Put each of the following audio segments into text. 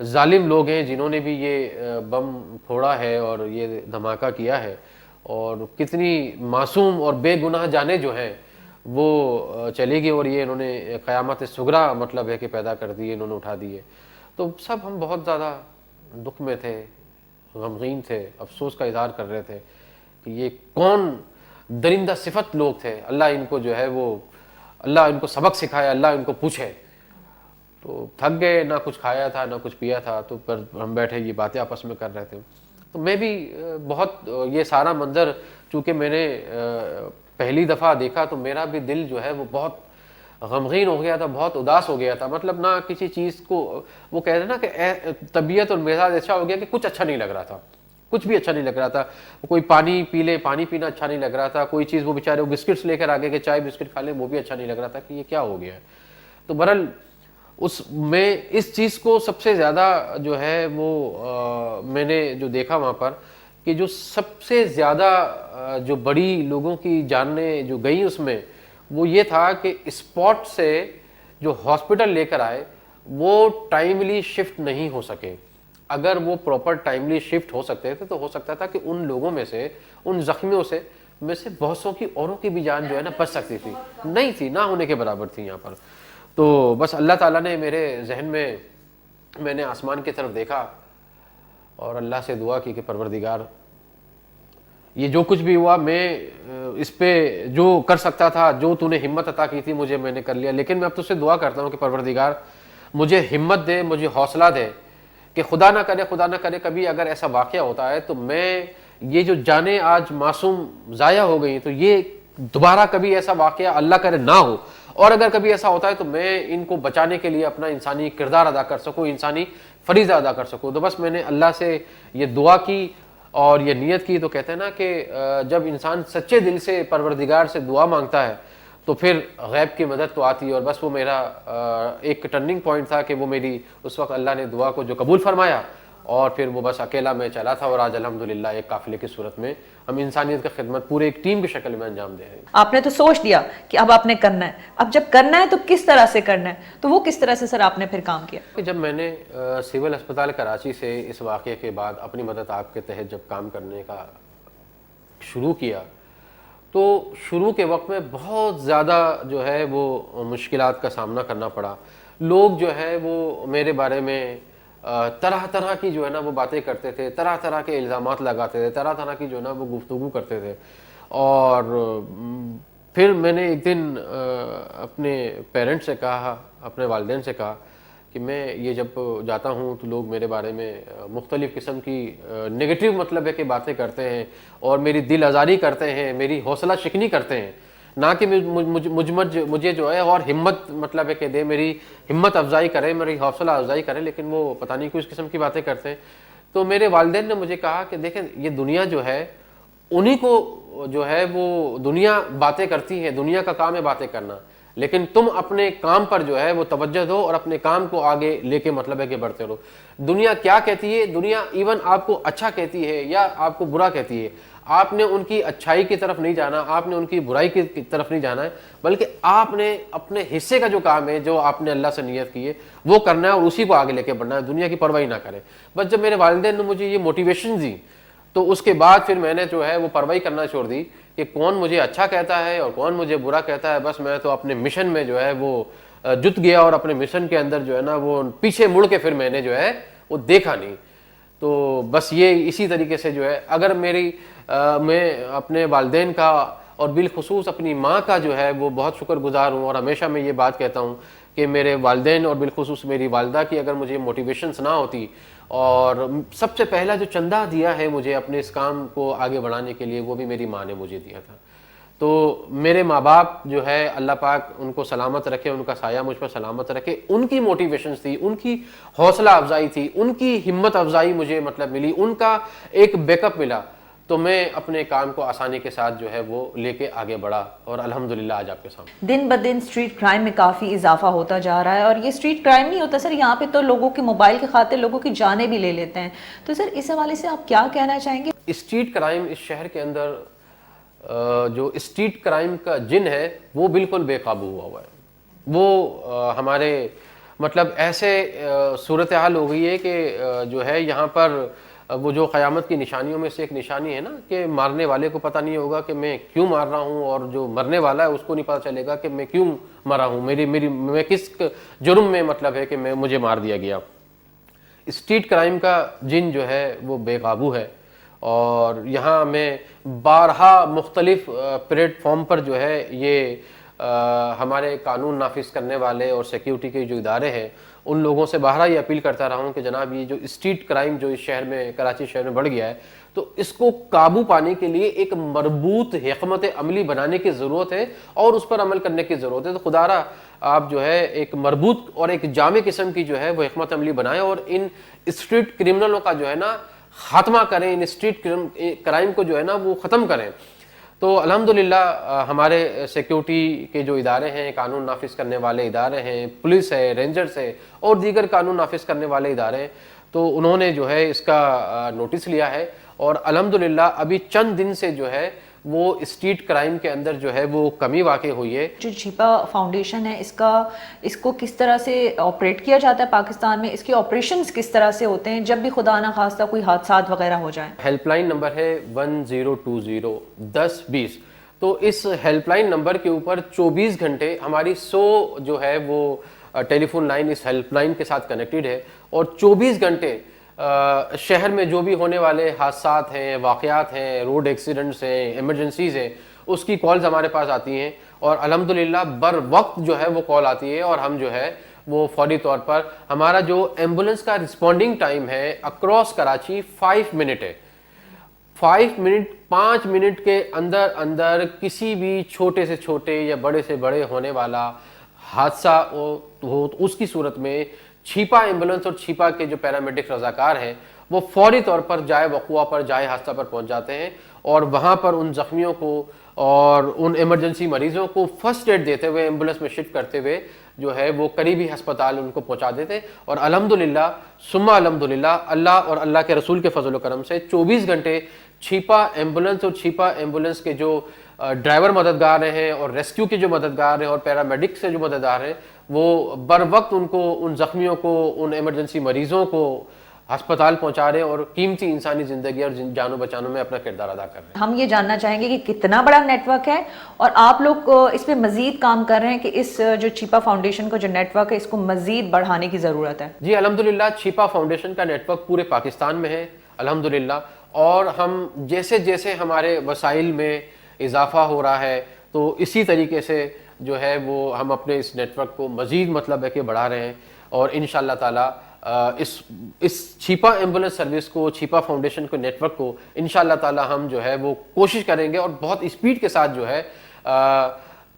ظالم لوگ ہیں جنہوں نے بھی یہ بم پھوڑا ہے اور یہ دھماکہ کیا ہے، اور کتنی معصوم اور بے گناہ جانیں جو ہیں وہ چلی گئی، اور یہ انہوں نے قیامت صغریٰ مطلب ہے کہ پیدا کر دی، انہوں نے اٹھا دیے. تو سب ہم بہت زیادہ دکھ میں تھے، غمگین تھے، افسوس کا اظہار کر رہے تھے کہ یہ کون درندہ صفت لوگ تھے. اللہ ان کو جو ہے وہ، اللہ ان کو سبق سکھائے، اللہ ان کو پوچھے. تو تھک گئے، نہ کچھ کھایا تھا نہ کچھ پیا تھا، تو پر ہم بیٹھے یہ باتیں آپس میں کر رہے تھے. تو میں بھی بہت یہ سارا منظر چونکہ میں نے پہلی دفعہ دیکھا تو میرا بھی دل جو ہے وہ بہت غمگین ہو گیا تھا، بہت اداس ہو گیا تھا. مطلب نہ کسی چیز کو، وہ کہتے ہیں نا کہ طبیعت اور مزاج ایسا ہو گیا کہ کچھ اچھا نہیں لگ رہا تھا، کچھ بھی اچھا نہیں لگ رہا تھا. کوئی پانی پی لے، پانی پینا اچھا نہیں لگ رہا تھا. کوئی چیز وہ بیچارے وہ بسکٹس لے کر آگے کہ چائے بسکٹ کھا لیں، وہ بھی اچھا نہیں لگ رہا تھا کہ یہ کیا ہو گیا ہے. تو بہرحال میں اس چیز کو سب سے زیادہ جو ہے وہ میں نے جو دیکھا وہاں پر کہ جو سب سے زیادہ جو بڑی لوگوں کی جانیں جو گئی اس میں، وہ یہ تھا کہ اسپاٹ سے جو ہاسپٹل لے کر آئے وہ ٹائملی شفٹ نہیں ہو سکے. اگر وہ پراپر ٹائملی شفٹ ہو سکتے تھے تو ہو سکتا تھا کہ ان لوگوں میں سے، ان زخمیوں سے میں سے بہت سو کی اوروں کی بھی جان جو ہے نا بچ سکتی تھی. نہیں تھی، نہ ہونے کے برابر تھی یہاں پر. تو بس اللہ تعالیٰ نے میرے ذہن میں نے آسمان کی طرف دیکھا اور اللہ سے دعا کی کہ پروردگار یہ جو کچھ بھی ہوا، میں اس پہ جو کر سکتا تھا، جو تو نے ہمت عطا کی تھی مجھے، میں نے کر لیا. لیکن میں اب تجھ سے دعا کرتا ہوں کہ پروردگار مجھے ہمت دے، مجھے حوصلہ دے کہ خدا نہ کرے کبھی اگر ایسا واقعہ ہوتا ہے تو میں یہ جو جانیں آج معصوم ضائع ہو گئی تو یہ دوبارہ کبھی ایسا واقعہ اللہ کرے نہ ہو. اور اگر کبھی ایسا ہوتا ہے تو میں ان کو بچانے کے لیے اپنا انسانی کردار ادا کر سکوں، انسانی فریضہ ادا کر سکوں. تو بس میں نے اللہ سے یہ دعا کی اور یہ نیت کی. تو کہتے ہیں نا کہ جب انسان سچے دل سے پروردگار سے دعا مانگتا ہے تو پھر غیب کی مدد تو آتی ہے. اور بس وہ میرا ایک ٹرننگ پوائنٹ تھا کہ وہ میری اس وقت اللہ نے دعا کو جو قبول فرمایا، اور پھر وہ بس اکیلا میں چلا تھا. اور آج الحمدللہ ایک قافلے کی صورت میں ہم انسانیت کی خدمت پورے ایک ٹیم کی شکل میں انجام دے رہے ہیں. آپ نے تو سوچ لیا کہ اب آپ نے کرنا ہے، اب جب کرنا ہے تو کس طرح سے کرنا ہے، تو وہ کس طرح سے سر آپ نے پھر کام کیا؟ کہ جب میں نے سول ہسپتال کراچی سے اس واقعے کے بعد اپنی مدد آپ کے تحت جب کام کرنے کا شروع کیا تو شروع کے وقت میں بہت زیادہ جو ہے وہ مشکلات کا سامنا کرنا پڑا. لوگ جو ہے وہ میرے بارے میں طرح طرح کی جو ہے نا وہ باتیں کرتے تھے، طرح طرح کے الزامات لگاتے تھے، طرح طرح کی جو ہے نا وہ گفتگو کرتے تھے. اور پھر میں نے ایک دن اپنے پیرنٹس سے کہا، اپنے والدین سے کہا کہ میں یہ جب جاتا ہوں تو لوگ میرے بارے میں مختلف قسم کی نگیٹو مطلب ہے کہ باتیں کرتے ہیں اور میری دل آزاری کرتے ہیں، میری حوصلہ شکنی کرتے ہیں، نہ کہ مجھے جو ہے اور ہمت مطلب ہے کہ دے، میری ہمت افزائی کرے، میری حوصلہ افزائی کرے، لیکن وہ پتہ نہیں کس قسم کی باتیں کرتے ہیں. تو میرے والدین نے مجھے کہا کہ دیکھیں یہ دنیا جو ہے انہی کو جو ہے وہ دنیا باتیں کرتی ہے، دنیا کا کام ہے باتیں کرنا، لیکن تم اپنے کام پر جو ہے وہ توجہ دو اور اپنے کام کو آگے لے کے مطلب ہے کہ بڑھتے رہو. دنیا کیا کہتی ہے، دنیا ایون آپ کو اچھا کہتی ہے یا آپ کو برا کہتی ہے، آپ نے ان کی اچھائی کی طرف نہیں جانا، آپ نے ان کی برائی کی طرف نہیں جانا ہے، بلکہ آپ نے اپنے حصے کا جو کام ہے، جو آپ نے اللہ سے نیت کی ہے وہ کرنا ہے اور اسی کو آگے لے کے بڑھنا ہے، دنیا کی پرواہ نہ کرے. بس جب میرے والدین نے مجھے یہ موٹیویشن دی تو اس کے بعد پھر میں نے جو ہے وہ پرواہ کرنا چھوڑ دی کہ کون مجھے اچھا کہتا ہے اور کون مجھے برا کہتا ہے. بس میں تو اپنے مشن میں جو ہے وہ جت گیا اور اپنے مشن کے اندر جو ہے نا وہ پیچھے مڑ کے پھر میں نے جو ہے وہ دیکھا نہیں. تو بس یہ اسی طریقے سے جو ہے اگر میں اپنے والدین کا اور بالخصوص اپنی ماں کا جو ہے وہ بہت شکر گزار ہوں. اور ہمیشہ میں یہ بات کہتا ہوں کہ میرے والدین اور بالخصوص میری والدہ کی اگر مجھے موٹیویشنز نہ ہوتی، اور سب سے پہلا جو چندہ دیا ہے مجھے اپنے اس کام کو آگے بڑھانے کے لیے وہ بھی میری ماں نے مجھے دیا تھا. تو میرے ماں باپ جو ہے اللہ پاک ان کو سلامت رکھے، ان کا سایہ مجھ پر سلامت رکھے، ان کی موٹیویشنز تھی، ان کی حوصلہ افزائی تھی، ان کی ہمت افزائی مجھے مطلب ملی، ان کا ایک بیک اپ ملا، تو میں اپنے کام کو آسانی کے ساتھ جو ہے وہ لے کے آگے بڑھا اور الحمدللہ آج آپ کے سامنے. دن بدن اسٹریٹ کرائم میں کافی اضافہ ہوتا جا رہا ہے، اور یہ اسٹریٹ کرائم نہیں ہوتا سر، یہاں پہ تو لوگوں کی موبائل کی خاطر لوگوں کی جانیں بھی لے لیتے ہیں. تو سر اس حوالے سے آپ کیا کہنا چاہیں گے؟ اسٹریٹ کرائم اس شہر کے اندر جو اسٹریٹ کرائم کا جن ہے وہ بالکل بے قابو ہوا ہے. وہ ہمارے مطلب ایسے صورتحال ہو گئی ہے کہ جو ہے یہاں پر وہ جو قیامت کی نشانیوں میں سے ایک نشانی ہے نا کہ مارنے والے کو پتہ نہیں ہوگا کہ میں کیوں مار رہا ہوں، اور جو مرنے والا ہے اس کو نہیں پتہ چلے گا کہ میں کیوں مرا ہوں، میں کس جرم میں مطلب ہے کہ مجھے مار دیا گیا۔ اسٹریٹ کرائم کا جن جو ہے وہ بے قابو ہے، اور یہاں میں بارہا مختلف پلیٹ فارم پر جو ہے یہ ہمارے قانون نافذ کرنے والے اور سیکیورٹی کے جو ادارے ہیں ان لوگوں سے بارہا یہ اپیل کرتا رہا ہوں کہ جناب یہ جو اسٹریٹ کرائم جو اس شہر میں، کراچی شہر میں بڑھ گیا ہے، تو اس کو قابو پانے کے لیے ایک مربوط حکمت عملی بنانے کی ضرورت ہے اور اس پر عمل کرنے کی ضرورت ہے۔ تو خدا را آپ جو ہے ایک مربوط اور ایک جامع قسم کی جو ہے وہ حکمت عملی بنائیں اور ان اسٹریٹ کرمنلوں کا جو ہے نا خاتمہ کریں، ان اسٹریٹ کرائم کو جو ہے نا وہ ختم کریں۔ تو الحمدللہ ہمارے سیکیورٹی کے جو ادارے ہیں، قانون نافذ کرنے والے ادارے ہیں، پولیس ہے، رینجرز ہے اور دیگر قانون نافذ کرنے والے ادارے ہیں، تو انہوں نے جو ہے اس کا نوٹس لیا ہے، اور الحمدللہ ابھی چند دن سے جو ہے وہ اسٹریٹ کرائم کے اندر جو ہے وہ کمی واقع ہوئی ہے۔ جو چھپا فاؤنڈیشن ہے اس کو کس طرح سے آپریٹ کیا جاتا ہے پاکستان میں، اس کے آپریشنز کس طرح سے ہوتے ہیں جب بھی خدا نہ خواستہ کوئی حادثات وغیرہ ہو جائیں؟ ہیلپ لائن نمبر ہے 1020 1020۔ تو اس ہیلپ لائن نمبر کے اوپر 24 گھنٹے ہماری 100 جو ہے وہ ٹیلی فون لائن اس ہیلپ لائن کے ساتھ کنیکٹڈ ہے، اور 24 گھنٹے شہر میں جو بھی ہونے والے حادثات ہیں، واقعات ہیں، روڈ ایکسیڈنٹس ہیں، ایمرجنسیز ہیں، اس کی کالز ہمارے پاس آتی ہیں، اور الحمدللہ بر وقت جو ہے وہ کال آتی ہے، اور ہم جو ہے وہ فوری طور پر ہمارا جو ایمبولنس کا رسپونڈنگ ٹائم ہے اکراس کراچی 5 منٹ ہے۔ 5 منٹ کے اندر اندر کسی بھی چھوٹے سے چھوٹے یا بڑے سے بڑے ہونے والا حادثہ ہو، اس کی صورت میں چھپا ایمبولنس اور چھپا کے جو پیرامیڈک رضاکار ہیں وہ فوری طور پر جائے وقوع پر، جائے حادثہ پر پہنچ جاتے ہیں، اور وہاں پر ان زخمیوں کو اور ان ایمرجنسی مریضوں کو فرسٹ ایڈ دیتے ہوئے، ایمبولنس میں شفٹ کرتے ہوئے جو ہے وہ قریبی ہسپتال ان کو پہنچا دیتے ہیں۔ اور الحمدللہ ثم الحمدللہ اللہ اور اللہ کے رسول کے فضل و کرم سے 24 گھنٹے چھپا ایمبولنس اور چھپا ایمبولنس کے جو ڈرائیور مددگار ہیں اور ریسکیو کے جو مددگار ہیں اور پیرامیڈک سے جو مددگار ہیں، وہ بر وقت ان کو، ان زخمیوں کو، ان ایمرجنسی مریضوں کو ہسپتال پہنچا رہے ہیں اور قیمتی انسانی زندگی اور جانوں بچانوں میں اپنا کردار ادا کر رہے ہیں۔ ہم یہ جاننا چاہیں گے کہ کتنا بڑا نیٹ ورک ہے، اور آپ لوگ اس پہ مزید کام کر رہے ہیں کہ اس جو چھپا فاؤنڈیشن کا جو نیٹ ورک ہے اس کو مزید بڑھانے کی ضرورت ہے؟ جی الحمدللہ چھپا فاؤنڈیشن کا نیٹ ورک پورے پاکستان میں ہے الحمدللہ، اور ہم جیسے جیسے ہمارے وسائل میں اضافہ ہو رہا ہے تو اسی طریقے سے جو ہے وہ ہم اپنے اس نیٹ ورک کو مزید مطلب ہے کہ بڑھا رہے ہیں، اور انشاءاللہ تعالی اس چھپا ایمبولنس سروس کو، چھپا فاؤنڈیشن کو، نیٹ ورک کو انشاءاللہ تعالی ہم جو ہے وہ کوشش کریں گے، اور بہت اسپیڈ کے ساتھ جو ہے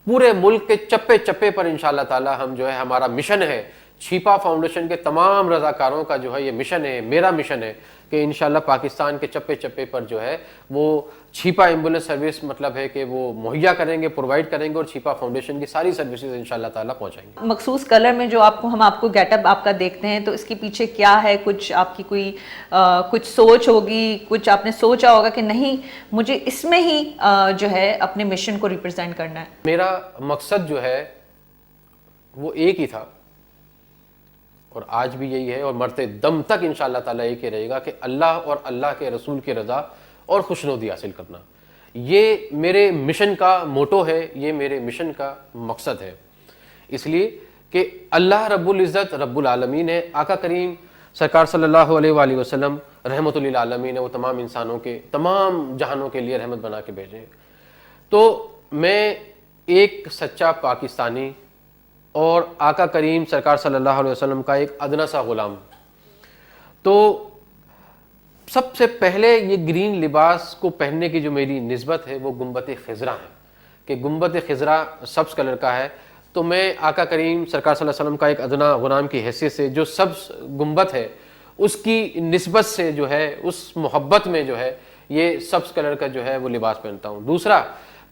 پورے ملک کے چپے چپے پر انشاءاللہ تعالی ہم جو ہے، ہمارا مشن ہے، چھپا فاؤنڈیشن کے تمام رضاکاروں کا جو ہے یہ مشن ہے، میرا مشن ہے کہ انشاءاللہ پاکستان کے چپے چپے پر جو ہے وہ چھپا ایمبولنس سروس مطلب ہے کہ وہ مہیا کریں گے، پرووائڈ کریں گے، اور چھپا فاؤنڈیشن کی ساری سروسز انشاءاللہ تعالی پہنچائیں گے۔ مخصوص کلر میں جو ہم آپ کو گیٹ اپ آپ کا دیکھتے ہیں، تو اس کے پیچھے کیا ہے؟ کچھ آپ کی کوئی کچھ سوچ ہوگی، کچھ آپ نے سوچا ہوگا کہ نہیں مجھے اس میں ہی جو ہے اپنے مشن کو ریپرزینٹ کرنا ہے؟ میرا مقصد جو ہے وہ ایک ہی تھا، اور آج بھی یہی ہے، اور مرتے دم تک انشاءاللہ تعالیٰ ایک ہی رہے گا کہ اللہ اور اللہ کے رسول کی رضا اور خوشنودی حاصل کرنا۔ یہ میرے مشن کا موٹو ہے، یہ میرے مشن کا مقصد ہے، اس لیے کہ اللہ رب العزت رب العالمین ہے، آقا کریم سرکار صلی اللہ علیہ وآلہ وسلم رحمت للعالمین ہے، وہ تمام انسانوں کے، تمام جہانوں کے لیے رحمت بنا کے بھیجے۔ تو میں ایک سچا پاکستانی اور آقا کریم سرکار صلی اللہ علیہ وسلم کا ایک ادنا سا غلام، تو سب سے پہلے یہ گرین لباس کو پہننے کی جو میری نسبت ہے وہ گنبد خضرا ہے، کہ گنبد خضرا سبز کلر کا ہے، تو میں آقا کریم سرکار صلی اللہ علیہ وسلم کا ایک ادنا غلام کی حیثیت سے جو سبز گنبد ہے اس کی نسبت سے جو ہے، اس محبت میں جو ہے یہ سبز کلر کا جو ہے وہ لباس پہنتا ہوں۔ دوسرا،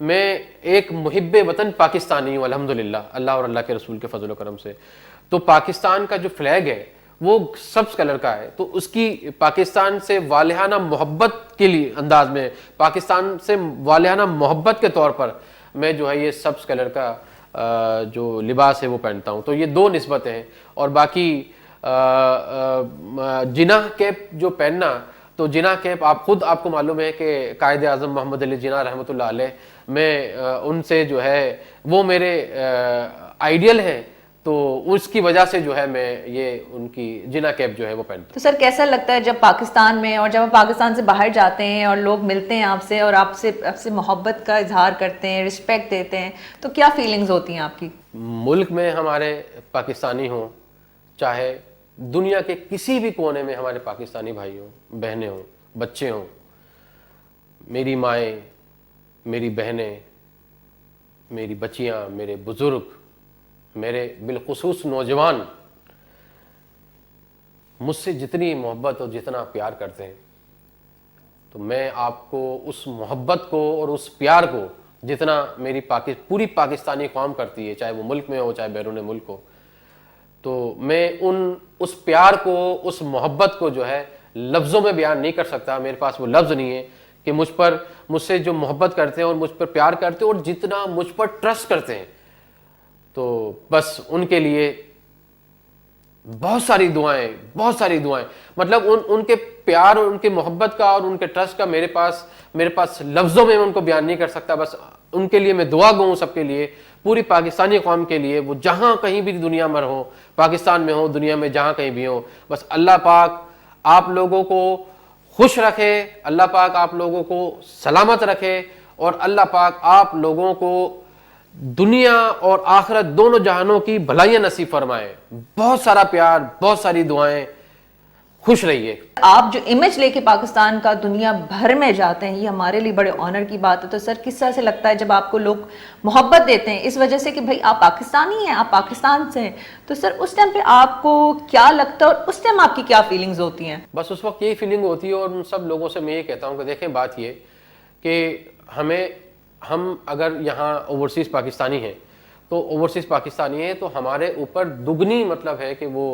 میں ایک محب وطن پاکستانی ہوں الحمدللہ، اللہ اور اللہ کے رسول کے فضل و کرم سے، تو پاکستان کا جو فلیگ ہے وہ سبز کلر کا ہے، تو اس کی پاکستان سے والہانہ محبت کے لیے انداز میں، پاکستان سے والہانہ محبت کے طور پر میں جو ہے یہ سبز کلر کا جو لباس ہے وہ پہنتا ہوں. تو یہ دو نسبتیں ہیں. اور باقی جناح کیپ جو پہننا, تو جناح کیپ آپ کو معلوم ہے کہ قائد اعظم محمد علی جناح رحمۃ اللہ علیہ, میں ان سے جو ہے وہ میرے آئیڈیل ہیں, تو اس کی وجہ سے جو ہے میں یہ ان کی جناح کیپ جو ہے وہ پہنتا ہوں. تو سر کیسا لگتا ہے جب پاکستان میں, اور جب آپ پاکستان سے باہر جاتے ہیں اور لوگ ملتے ہیں آپ سے اور آپ سے محبت کا اظہار کرتے ہیں, رسپیکٹ دیتے ہیں, تو کیا فیلنگز ہوتی ہیں آپ کی؟ ملک میں ہمارے پاکستانی ہوں, چاہے دنیا کے کسی بھی کونے میں ہمارے پاکستانی بھائی ہوں, بہنیں ہوں, بچے ہوں, میری مائیں, میری بہنیں, میری بچیاں, میرے بزرگ, میرے بالخصوص نوجوان مجھ سے جتنی محبت اور جتنا پیار کرتے ہیں, تو میں آپ کو اس محبت کو اور اس پیار کو جتنا میری پوری پاکستانی قوم کرتی ہے, چاہے وہ ملک میں ہو چاہے بیرون ملک ہو, تو میں اس پیار کو, اس محبت کو جو ہے لفظوں میں بیان نہیں کر سکتا. میرے پاس وہ لفظ نہیں ہے کہ مجھ سے جو محبت کرتے ہیں اور مجھ پر پیار کرتے ہیں اور جتنا مجھ پر ٹرسٹ کرتے ہیں, تو بس ان کے لیے بہت ساری دعائیں, مطلب ان کے پیار اور ان کے محبت کا اور ان کے ٹرسٹ کا میرے پاس لفظوں میں ان کو بیان نہیں کر سکتا. بس ان کے لیے میں دعا گو ہوں, سب کے لیے, پوری پاکستانی قوم کے لیے, وہ جہاں کہیں بھی دنیا میں ہو, پاکستان میں ہو, دنیا میں جہاں کہیں بھی ہو, بس اللہ پاک آپ لوگوں کو خوش رکھے, اللہ پاک آپ لوگوں کو سلامت رکھے, اور اللہ پاک آپ لوگوں کو دنیا اور آخرت دونوں جہانوں کی بھلائیاں نصیب فرمائے. بہت سارا پیار, بہت ساری دعائیں, خوش رہیے. آپ جو امیج لے کے پاکستان کا دنیا بھر میں جاتے ہیں, یہ ہمارے لیے بڑے آنر کی بات ہے. تو سر کس طرح سے لگتا ہے جب آپ کو لوگ محبت دیتے ہیں اس وجہ سے کہ بھائی آپ پاکستانی ہیں, آپ پاکستان سے ہیں, تو سر اس ٹائم پہ آپ کو کیا لگتا ہے اور اس ٹائم آپ کی کیا فیلنگز ہوتی ہیں؟ بس اس وقت یہی فیلنگ ہوتی ہے, اور ان سب لوگوں سے میں یہ کہتا ہوں کہ دیکھیں بات یہ کہ ہم اگر یہاں اوورسیز پاکستانی ہیں, تو اوورسیز پاکستانی ہیں, تو ہمارے اوپر دگنی مطلب ہے کہ وہ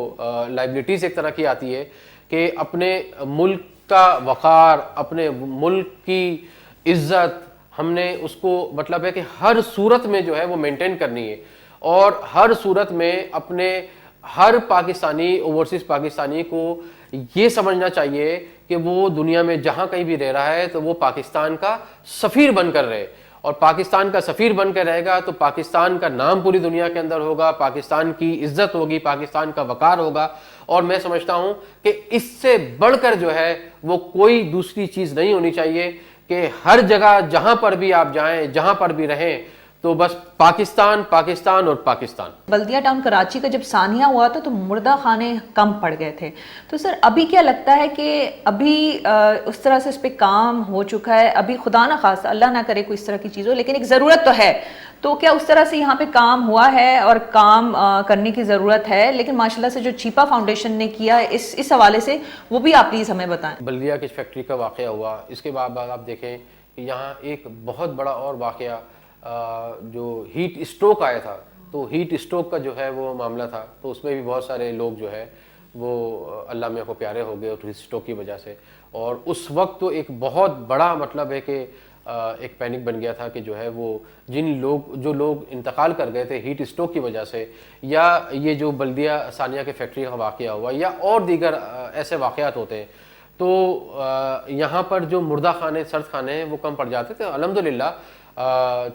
لائبلٹیز ایک طرح کی آتی ہے کہ اپنے ملک کا وقار, اپنے ملک کی عزت ہم نے اس کو مطلب ہے کہ ہر صورت میں جو ہے وہ مینٹین کرنی ہے, اور ہر صورت میں اپنے ہر پاکستانی, اوورسیز پاکستانی کو یہ سمجھنا چاہیے کہ وہ دنیا میں جہاں کہیں بھی رہ رہا ہے تو وہ پاکستان کا سفیر بن کر رہے, اور پاکستان کا سفیر بن کے رہے گا تو پاکستان کا نام پوری دنیا کے اندر ہوگا, پاکستان کی عزت ہوگی, پاکستان کا وقار ہوگا. اور میں سمجھتا ہوں کہ اس سے بڑھ کر جو ہے وہ کوئی دوسری چیز نہیں ہونی چاہیے کہ ہر جگہ جہاں پر بھی آپ جائیں, جہاں پر بھی رہیں, تو بس پاکستان اور پاکستان. بلدیہ ٹاؤن کراچی کا جب سانحہ ہوا تھا تو مردہ خانے کم پڑ گئے تھے, تو سر ابھی کیا لگتا ہے کہ ابھی اس طرح سے اس پہ کام ہو چکا ہے؟ ابھی خدا نہ خواستہ, اللہ نہ کرے کوئی اس طرح کی چیز ہو, لیکن ایک ضرورت تو ہے, تو کیا اس طرح سے یہاں پہ کام ہوا ہے اور کام کرنے کی ضرورت ہے؟ لیکن ماشاءاللہ سے جو چھیپا فاؤنڈیشن نے کیا ہے اس حوالے سے وہ بھی آپ پلیز ہمیں بتائیں. بلدیہ کی فیکٹری کا واقعہ ہوا, اس کے بعد آپ دیکھیں کہ یہاں ایک بہت بڑا اور واقعہ جو ہیٹ اسٹروک آیا تھا, تو ہیٹ اسٹروک کا جو ہے وہ معاملہ تھا, تو اس میں بھی بہت سارے لوگ جو ہے وہ اللہ میں کو پیارے ہو گئے ہیٹ اسٹروک کی وجہ سے. اور اس وقت تو ایک بہت بڑا مطلب ہے کہ ایک پینک بن گیا تھا کہ جو ہے وہ جو لوگ انتقال کر گئے تھے ہیٹ اسٹروک کی وجہ سے, یا یہ جو بلدیہ ثانیہ کے فیکٹری کا واقعہ ہوا, یا اور دیگر ایسے واقعات ہوتے ہیں, تو یہاں پر جو مردہ خانے, سرد خانے ہیں وہ کم پڑ جاتے تھے. الحمدللہ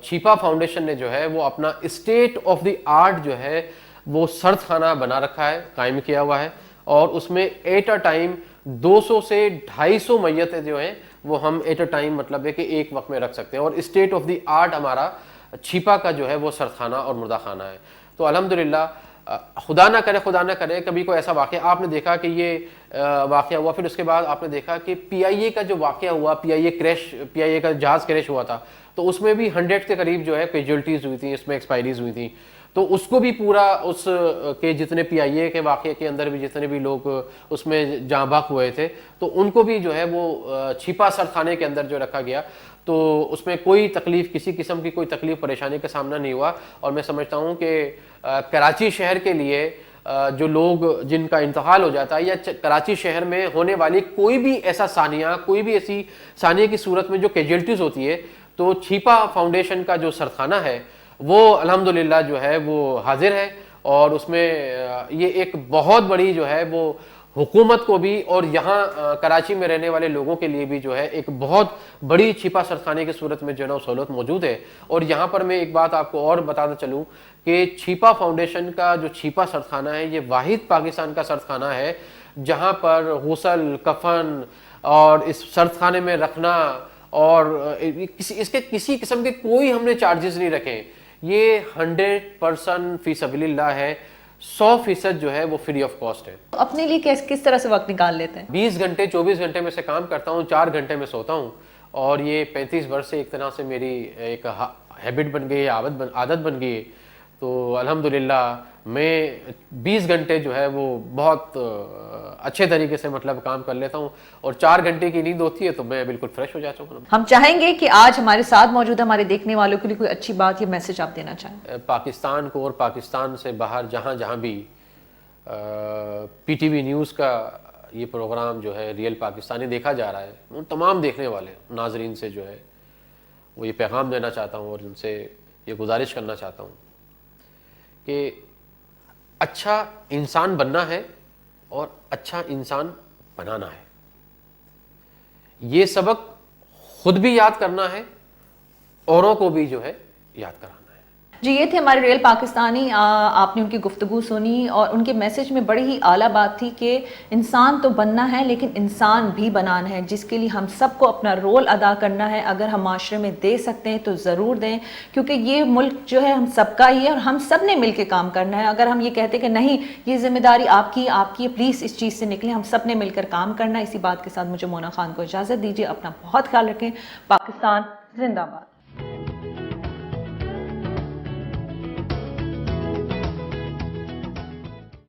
چھیپا فاؤنڈیشن نے جو ہے وہ اپنا اسٹیٹ آف دی آرٹ جو ہے وہ سرد خانہ بنا رکھا ہے, قائم کیا ہوا ہے, اور اس میں ایٹ اے ٹائم 200 سے 250 میتیں جو ہیں وہ ہم ایٹ اے ٹائم مطلب ہے کہ ایک وقت میں رکھ سکتے ہیں, اور اسٹیٹ آف دی آرٹ ہمارا چھیپا کا جو ہے وہ سرد خانہ اور مردہ خانہ ہے. تو الحمدللہ خدا نہ کرے کبھی کوئی ایسا واقعہ آپ نے دیکھا کہ یہ واقعہ ہوا, پھر اس کے بعد آپ نے دیکھا کہ پی آئی اے کا جو واقعہ ہوا, پی آئی اے کا جہاز کریش ہوا تھا, تو اس میں بھی 100 کے قریب جو ہے کیجولٹیز ہوئی تھیں, اس میں ایکسپائریز ہوئی تھیں. تو اس کو بھی پورا اس کے جتنے پی آئی اے کے واقعے کے اندر بھی جتنے بھی لوگ اس میں جاں بحق ہوئے تھے, تو ان کو بھی جو ہے وہ چھپا سرد خانے کے اندر جو رکھا گیا, تو اس میں کوئی تکلیف, کسی قسم کی کوئی تکلیف پریشانی کا سامنا نہیں ہوا. اور میں سمجھتا ہوں کہ کراچی شہر کے لیے جو لوگ جن کا انتقال ہو جاتا ہے, یا کراچی شہر میں ہونے والی کوئی بھی ایسا ثانیہ, کوئی بھی ایسی ثانیہ کی صورت میں جو کیجولٹیز ہوتی ہے, تو چھیپا فاؤنڈیشن کا جو سرد خانہ ہے وہ الحمدللہ جو ہے وہ حاضر ہے، اور اس میں یہ ایک بہت بڑی جو ہے وہ حکومت کو بھی اور یہاں کراچی میں رہنے والے لوگوں کے لیے بھی جو ہے ایک بہت بڑی چھپا سردخانے کی صورت میں جو ہے نا سہولت موجود ہے۔ اور یہاں پر میں ایک بات آپ کو اور بتانا چلوں کہ چھپا فاؤنڈیشن کا جو چھپا سردخانہ ہے یہ واحد پاکستان کا سردخانہ ہے جہاں پر غسل، کفن اور اس سردخانے میں رکھنا اور اس کے کسی قسم کے کوئی ہم نے چارجز نہیں رکھے۔ یہ 100% فی سبیل اللہ ہے، 100% جو ہے وہ فری آف کاسٹ ہے۔ اپنے لیے کس طرح سے وقت نکال لیتے ہیں؟ 20 گھنٹے 24 گھنٹے میں سے کام کرتا ہوں، 4 گھنٹے میں سوتا ہوں، اور یہ 35 برس سے ایک طرح سے میری ایک ہیبٹ بن گئی ہے، عادت بن گئی ہے۔ تو الحمدللہ میں 20 گھنٹے جو ہے وہ بہت اچھے طریقے سے مطلب کام کر لیتا ہوں، اور 4 گھنٹے کی نیند ہوتی ہے تو میں بالکل فریش ہو جاتا ہوں۔ ہم چاہیں گے کہ آج ہمارے ساتھ موجود ہمارے دیکھنے والوں کے لیے کوئی اچھی بات یا میسج آپ دینا چاہیں۔ پاکستان کو اور پاکستان سے باہر جہاں بھی پی ٹی وی نیوز کا یہ پروگرام جو ہے ریئل پاکستانی دیکھا جا رہا ہے، ان تمام دیکھنے والے ناظرین سے جو ہے وہ یہ پیغام دینا چاہتا ہوں اور ان سے یہ گزارش کرنا چاہتا ہوں کہ اچھا انسان بننا ہے اور اچھا انسان بنانا ہے۔ یہ سبق خود بھی یاد کرنا ہے، اوروں کو بھی جو ہے یاد کرانا ہے۔ جی یہ تھے ہمارے ریئل پاکستانی، آپ نے ان کی گفتگو سنی اور ان کے میسج میں بڑی ہی اعلیٰ بات تھی کہ انسان تو بننا ہے لیکن انسان بھی بنانا ہے، جس کے لیے ہم سب کو اپنا رول ادا کرنا ہے۔ اگر ہم معاشرے میں دے سکتے ہیں تو ضرور دیں، کیونکہ یہ ملک جو ہے ہم سب کا ہی ہے اور ہم سب نے مل کے کام کرنا ہے۔ اگر ہم یہ کہتے کہ نہیں یہ ذمہ داری آپ کی ہے، پلیز اس چیز سے نکلیں، ہم سب نے مل کر کام کرنا ہے۔ اسی بات کے ساتھ مجھے مونا خان کو اجازت دیجیے، اپنا بہت خیال رکھیں۔ پاکستان زندہ باد۔